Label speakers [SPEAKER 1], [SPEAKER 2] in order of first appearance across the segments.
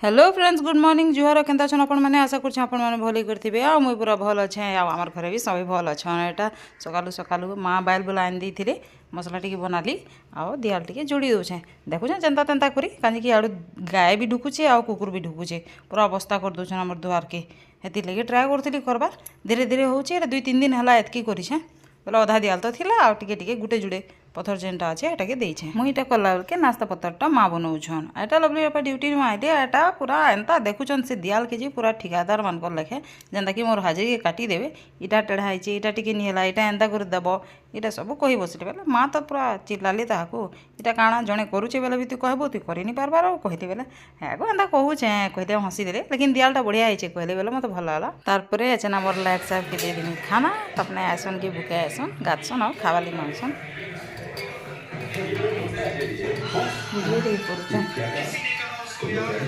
[SPEAKER 1] hello friends good morning जुहार केनता छन आपण माने आशा करछ आपण माने भली करथिबे आ मुई पूरा भल अछि आ हमर घरे भी सबै भल अछन एटा सकालु सकालु मां बाइल बुला आन दैथिले मसला टिके बनाली आ दियाल टिके जोड़ी दोछे देखु छ जनता तंता करी कानी कि आडू गाय भी ढुकुछे आ कुकुर भी ढुकुछे पूरा अवस्था कर दोछन हमर दुआर के हेति लगे ट्राई करथिली करबार धीरे धीरे होउछे 2-3 दिन हला एतकी करी छे बोले अधा दियाल तो थिला आ टिके टिके गुटे जुड़े पथर जेनटा अच्छे एटा के देछे मुई एटा कला के नास्ता पत्तरटा मां बनौछन एटा लवली बापा ड्यूटी में आइले एटा पूरा एंता देखुछन से दियाल के जी पूरा ठिकादार मान कर लेखे जेंता कि मोर हाजिरी के काटी देबे इटा टेढ़ा आइछे इटा टिके निहला इटा एंता कर देबो इटा सब कहि बसले बेला मां तो पूरा चिल्लाली ताहाको इटा काना जणे करूचे बेला भी तू कहबो तू करि नि पारबार आ कहिते बेला हे गो एंता कहूछे कहिते हंसी देले लेकिन दियालटा बढ़िया आइछे कहले बेला मते भल होला तार परे एचना मोर लायक साहब के दे दिनी खाना अपने आसन के भूखे आसन गाछन और खावाली मांगसन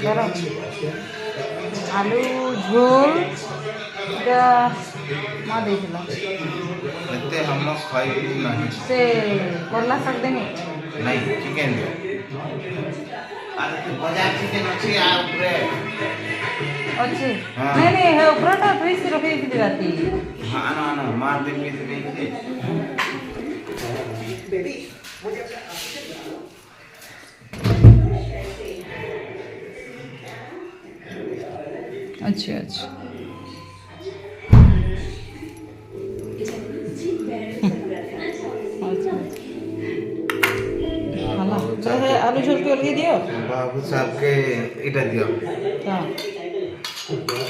[SPEAKER 1] गरम आलू झोल माँ देला
[SPEAKER 2] एते हम खाइबू नहीं
[SPEAKER 1] से करला साग देंगे
[SPEAKER 2] नहीं चिकन दे बाजार चिकन अच्छी आ ऊपर
[SPEAKER 1] अच्छे नहीं नहीं है ऊपर तो फ्रीज रखी थी राती
[SPEAKER 2] हां ना ना मार दे में से बेबी
[SPEAKER 1] अच्छा अच्छा है आलू झोल के अलगे दियो
[SPEAKER 2] बाबू साहब के इटा दियो
[SPEAKER 1] हां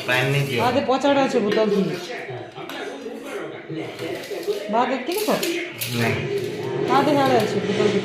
[SPEAKER 2] पैन नहीं दियो
[SPEAKER 1] आधे पचाड़ा আছে বোতল কি বাদ কি দেখো
[SPEAKER 2] नहीं
[SPEAKER 1] आधे हाड़े আছে বোতল কি